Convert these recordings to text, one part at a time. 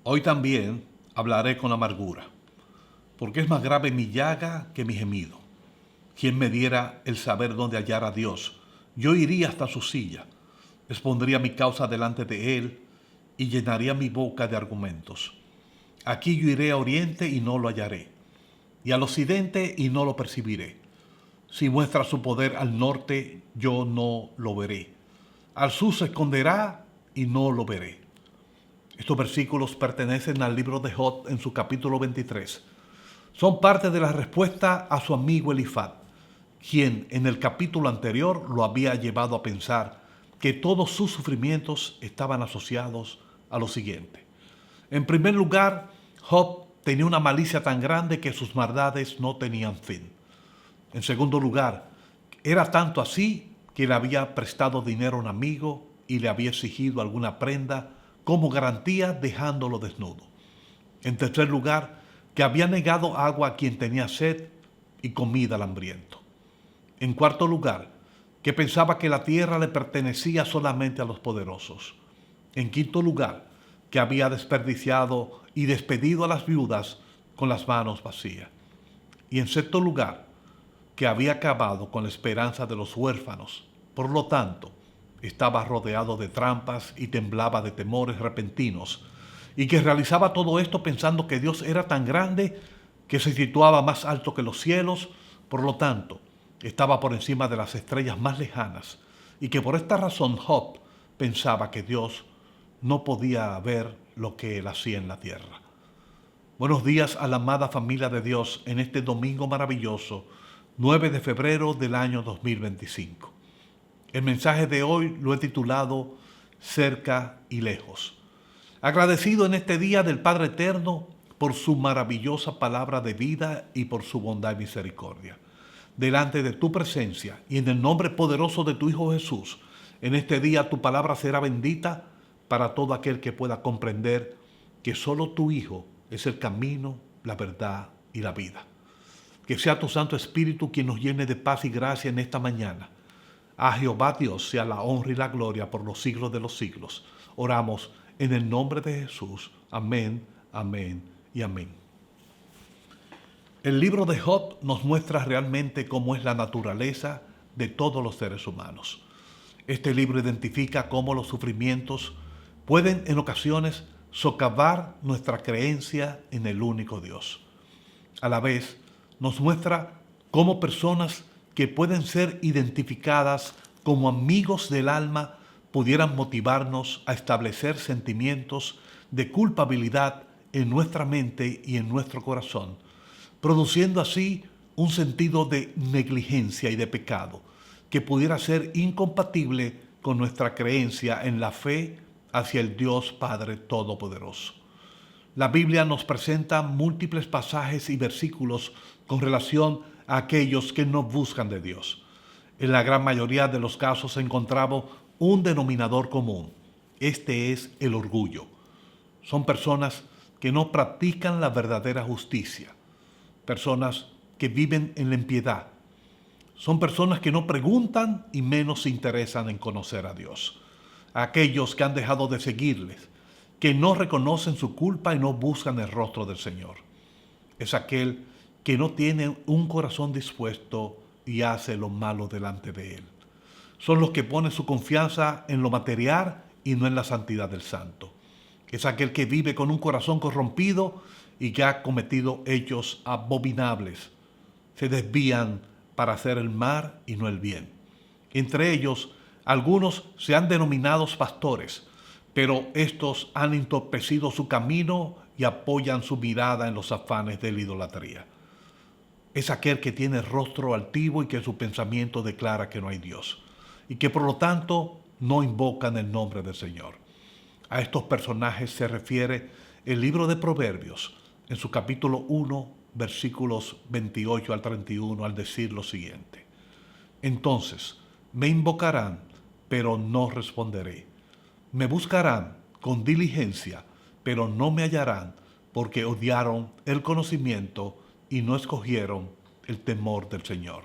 Hoy también hablaré con amargura, porque es más grave mi llaga que mi gemido. ¿Quién me diera el saber dónde hallar a Dios? Yo iría hasta su silla, expondría mi causa delante de él y llenaría mi boca de argumentos. Aquí yo iré a oriente y no lo hallaré, y al occidente y no lo percibiré. Si muestra su poder al norte, yo no lo veré. Al sur se esconderá y no lo veré. Estos versículos pertenecen al libro de Job en su capítulo 23. Son parte de la respuesta a su amigo Elifaz, quien en el capítulo anterior lo había llevado a pensar que todos sus sufrimientos estaban asociados a lo siguiente. En primer lugar, Job tenía una malicia tan grande que sus maldades no tenían fin. En segundo lugar, era tanto así que le había prestado dinero a un amigo y le había exigido alguna prenda como garantía dejándolo desnudo. En tercer lugar, que había negado agua a quien tenía sed y comida al hambriento. En cuarto lugar, que pensaba que la tierra le pertenecía solamente a los poderosos. En quinto lugar, que había desperdiciado y despedido a las viudas con las manos vacías. Y en sexto lugar, que había acabado con la esperanza de los huérfanos. Por lo tanto, estaba rodeado de trampas y temblaba de temores repentinos, y que realizaba todo esto pensando que Dios era tan grande que se situaba más alto que los cielos, por lo tanto, estaba por encima de las estrellas más lejanas, y que por esta razón Job pensaba que Dios no podía ver lo que él hacía en la tierra. Buenos días a la amada familia de Dios en este domingo maravilloso, 9 de febrero del año 2025. El mensaje de hoy lo he titulado Cerca y Lejos. Agradecido en este día del Padre Eterno por su maravillosa palabra de vida y por su bondad y misericordia. Delante de tu presencia y en el nombre poderoso de tu Hijo Jesús, en este día tu palabra será bendita para todo aquel que pueda comprender que solo tu Hijo es el camino, la verdad y la vida. Que sea tu Santo Espíritu quien nos llene de paz y gracia en esta mañana. A Jehová Dios sea la honra y la gloria por los siglos de los siglos. Oramos en el nombre de Jesús. Amén, amén y amén. El libro de Job nos muestra realmente cómo es la naturaleza de todos los seres humanos. Este libro identifica cómo los sufrimientos pueden en ocasiones socavar nuestra creencia en el único Dios. A la vez, nos muestra cómo personas que pueden ser identificadas como amigos del alma pudieran motivarnos a establecer sentimientos de culpabilidad en nuestra mente y en nuestro corazón, produciendo así un sentido de negligencia y de pecado que pudiera ser incompatible con nuestra creencia en la fe hacia el Dios Padre Todopoderoso. La Biblia nos presenta múltiples pasajes y versículos con relación a aquellos que no buscan de Dios. En la gran mayoría de los casos encontramos un denominador común. Este es el orgullo. Son personas que no practican la verdadera justicia. Personas que viven en la impiedad. Son personas que no preguntan y menos se interesan en conocer a Dios. Aquellos que han dejado de seguirles, que no reconocen su culpa y no buscan el rostro del Señor. Es aquel que no tiene un corazón dispuesto y hace lo malo delante de Él. Son los que ponen su confianza en lo material y no en la santidad del Santo. Es aquel que vive con un corazón corrompido y que ha cometido hechos abominables. Se desvían para hacer el mal y no el bien. Entre ellos, algunos se han denominado pastores, pero estos han entorpecido su camino y apoyan su mirada en los afanes de la idolatría. Es aquel que tiene rostro altivo y que en su pensamiento declara que no hay Dios, y que por lo tanto no invocan el nombre del Señor. A estos personajes se refiere el libro de Proverbios, en su capítulo 1, versículos 28 al 31, al decir lo siguiente. Entonces, me invocarán, pero no responderé. Me buscarán con diligencia, pero no me hallarán, porque odiaron el conocimiento y no escogieron el temor del Señor.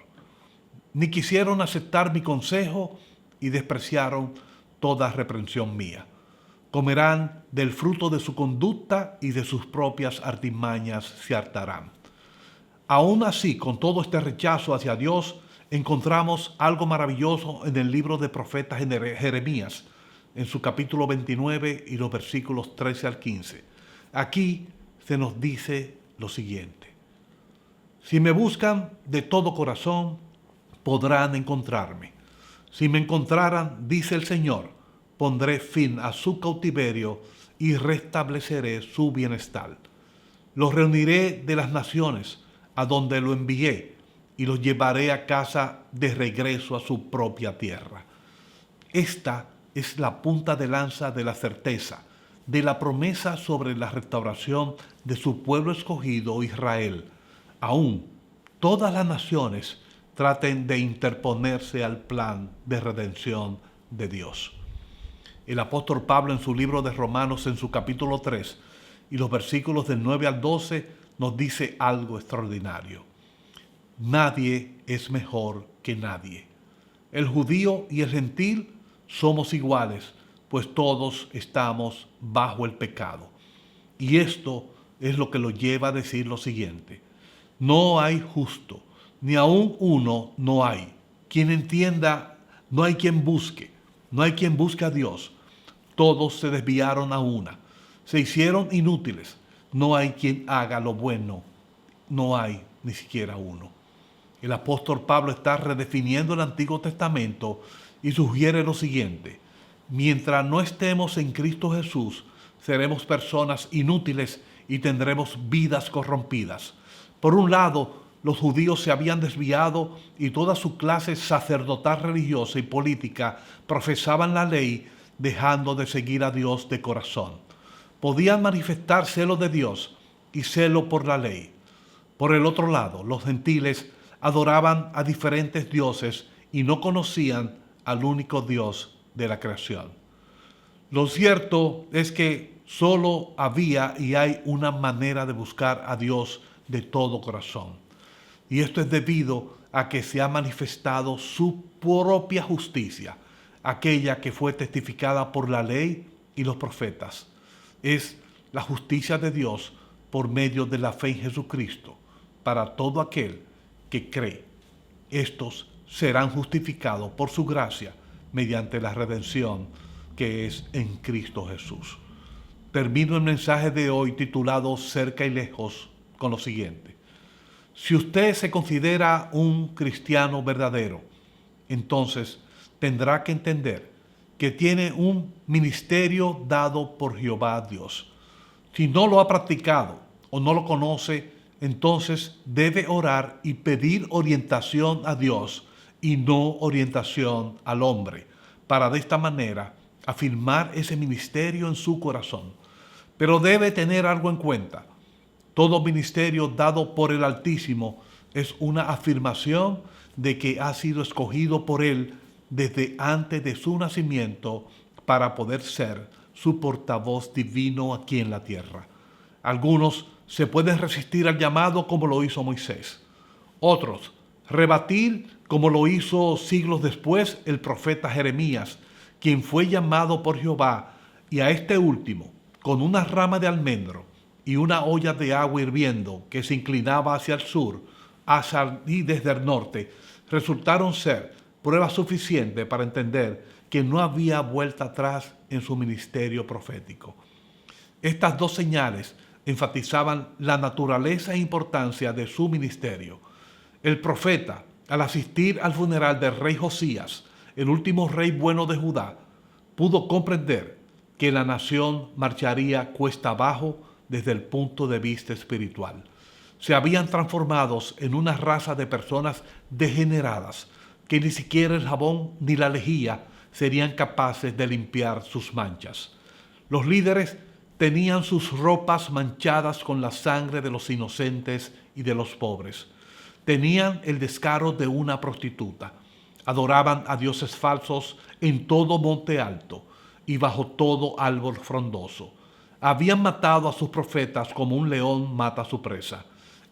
Ni quisieron aceptar mi consejo y despreciaron toda reprensión mía. Comerán del fruto de su conducta y de sus propias artimañas se hartarán. Aún así, con todo este rechazo hacia Dios, encontramos algo maravilloso en el libro de profeta Jeremías, en su capítulo 29 y los versículos 13 al 15. Aquí se nos dice lo siguiente: si me buscan de todo corazón, podrán encontrarme. Si me encontraran, dice el Señor, pondré fin a su cautiverio y restableceré su bienestar. Los reuniré de las naciones a donde lo envié y los llevaré a casa de regreso a su propia tierra. Esta es la punta de lanza de la certeza, de la promesa sobre la restauración de su pueblo escogido Israel. Aún todas las naciones traten de interponerse al plan de redención de Dios. El apóstol Pablo en su libro de Romanos, en su capítulo 3 y los versículos del 9 al 12, nos dice algo extraordinario. Nadie es mejor que nadie. El judío y el gentil somos iguales, pues todos estamos bajo el pecado. Y esto es lo que lo lleva a decir lo siguiente: no hay justo, ni aun uno no hay. Quien entienda, no hay quien busque, no hay quien busque a Dios. Todos se desviaron a una, se hicieron inútiles. No hay quien haga lo bueno, no hay ni siquiera uno. El apóstol Pablo está redefiniendo el Antiguo Testamento y sugiere lo siguiente: mientras no estemos en Cristo Jesús, seremos personas inútiles y tendremos vidas corrompidas. Por un lado, los judíos se habían desviado y toda su clase sacerdotal, religiosa y política profesaban la ley, dejando de seguir a Dios de corazón. Podían manifestar celo de Dios y celo por la ley. Por el otro lado, los gentiles adoraban a diferentes dioses y no conocían al único Dios de la creación. Lo cierto es que solo había y hay una manera de buscar a Dios de todo corazón. Y esto es debido a que se ha manifestado su propia justicia, aquella que fue testificada por la ley y los profetas. Es la justicia de Dios por medio de la fe en Jesucristo para todo aquel que cree. Estos serán justificados por su gracia mediante la redención que es en Cristo Jesús. Termino el mensaje de hoy titulado Cerca y Lejos con lo siguiente: si usted se considera un cristiano verdadero, entonces tendrá que entender que tiene un ministerio dado por Jehová Dios. Si no lo ha practicado o no lo conoce, entonces debe orar y pedir orientación a Dios y no orientación al hombre, para de esta manera afirmar ese ministerio en su corazón. Pero debe tener algo en cuenta: todo ministerio dado por el Altísimo es una afirmación de que ha sido escogido por Él desde antes de su nacimiento para poder ser su portavoz divino aquí en la tierra. Algunos se pueden resistir al llamado como lo hizo Moisés. Otros rebatir como lo hizo siglos después el profeta Jeremías, quien fue llamado por Jehová, y a este último, con una rama de almendro y una olla de agua hirviendo que se inclinaba hacia el sur, y desde el norte, resultaron ser pruebas suficientes para entender que no había vuelta atrás en su ministerio profético. Estas dos señales enfatizaban la naturaleza e importancia de su ministerio. El profeta, al asistir al funeral del rey Josías, el último rey bueno de Judá, pudo comprender que la nación marcharía cuesta abajo desde el punto de vista espiritual. Se habían transformado en una raza de personas degeneradas que ni siquiera el jabón ni la lejía serían capaces de limpiar sus manchas. Los líderes tenían sus ropas manchadas con la sangre de los inocentes y de los pobres. Tenían el descaro de una prostituta. Adoraban a dioses falsos en todo monte alto y bajo todo árbol frondoso. Habían matado a sus profetas como un león mata a su presa.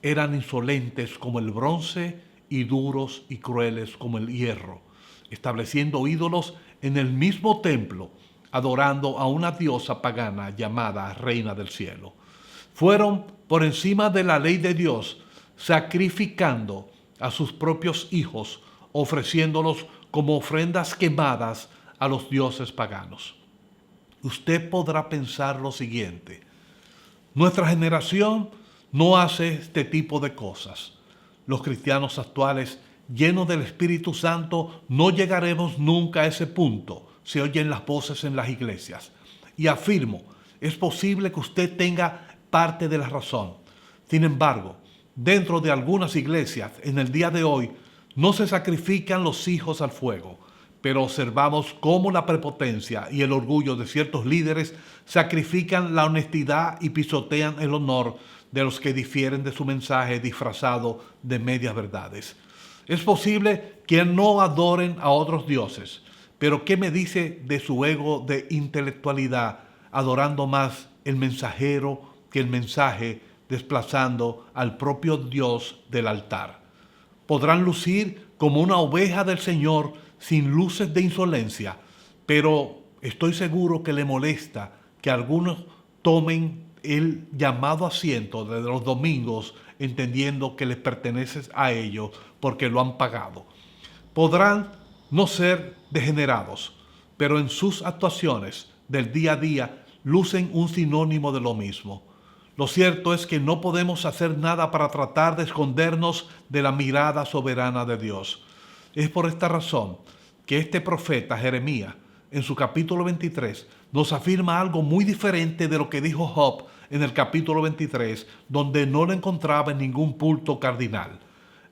Eran insolentes como el bronce y duros y crueles como el hierro, estableciendo ídolos en el mismo templo, adorando a una diosa pagana llamada Reina del Cielo. Fueron por encima de la ley de Dios, sacrificando a sus propios hijos, ofreciéndolos como ofrendas quemadas a los dioses paganos. Usted podrá pensar lo siguiente: nuestra generación no hace este tipo de cosas. Los cristianos actuales, llenos del Espíritu Santo, no llegaremos nunca a ese punto. Se oyen las voces en las iglesias. Y afirmo, es posible que usted tenga parte de la razón. Sin embargo, dentro de algunas iglesias, en el día de hoy, no se sacrifican los hijos al fuego, pero observamos cómo la prepotencia y el orgullo de ciertos líderes sacrifican la honestidad y pisotean el honor de los que difieren de su mensaje disfrazado de medias verdades. Es posible que no adoren a otros dioses, pero ¿qué me dice de su ego de intelectualidad, adorando más el mensajero que el mensaje, desplazando al propio Dios del altar? Podrán lucir como una oveja del Señor sin luces de insolencia, pero estoy seguro que le molesta que algunos tomen el llamado asiento de los domingos entendiendo que les pertenece a ellos porque lo han pagado. Podrán no ser degenerados, pero en sus actuaciones del día a día lucen un sinónimo de lo mismo. Lo cierto es que no podemos hacer nada para tratar de escondernos de la mirada soberana de Dios. Es por esta razón que este profeta Jeremías, en su capítulo 23, nos afirma algo muy diferente de lo que dijo Job en el capítulo 23, donde no lo encontraba en ningún punto cardinal.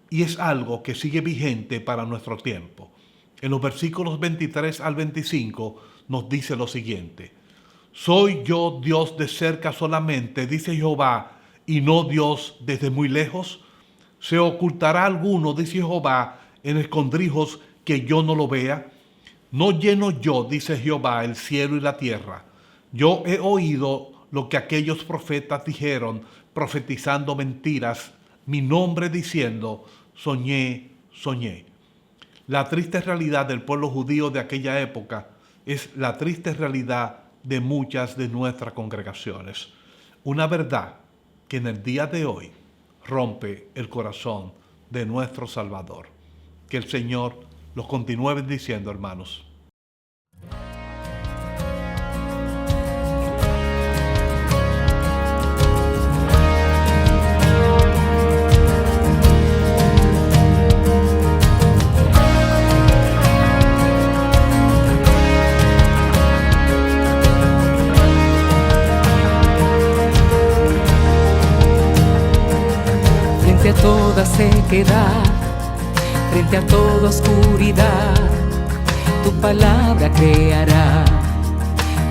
Y es algo que sigue vigente para nuestro tiempo. En los versículos 23 al 25 nos dice lo siguiente: ¿soy yo Dios de cerca solamente, dice Jehová, y no Dios desde muy lejos? ¿Se ocultará alguno, dice Jehová, en escondrijos que yo no lo vea? ¿No lleno yo, dice Jehová, el cielo y la tierra? Yo he oído lo que aquellos profetas dijeron, profetizando mentiras, mi nombre diciendo, soñé, soñé. La triste realidad del pueblo judío de aquella época es la triste realidad de muchas de nuestras congregaciones. Una verdad que en el día de hoy rompe el corazón de nuestro Salvador. Que el Señor los continúe bendiciendo, hermanos. Frente a toda sequedad, frente a toda oscuridad, tu palabra creará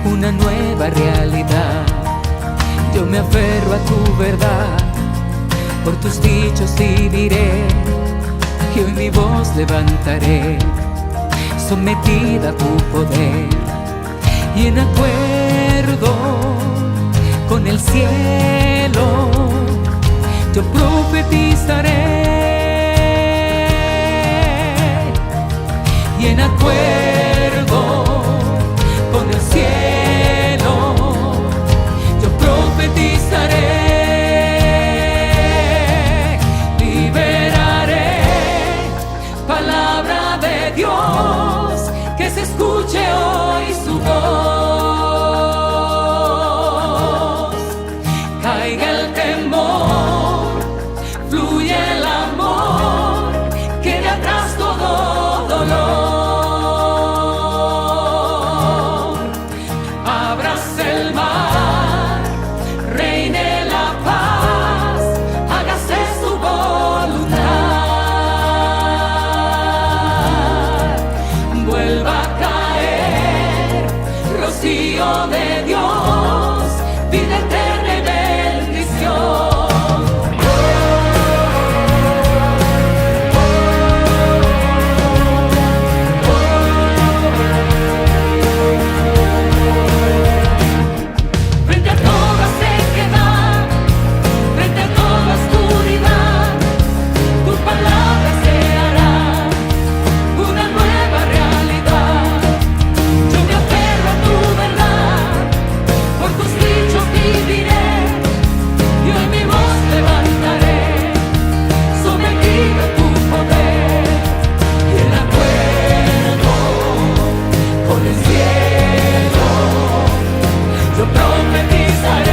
una nueva realidad. Yo me aferro a tu verdad, por tus dichos viviré, y hoy mi voz levantaré, sometida a tu poder, y en acuerdo con el cielo, yo profetizaré. Y en acuerdo con el cielo, yo profetizaré, liberaré palabra de Dios, que se escuche hoy su voz. Caiga el temor, fluye el amor, quede atrás todo dolor. estaré.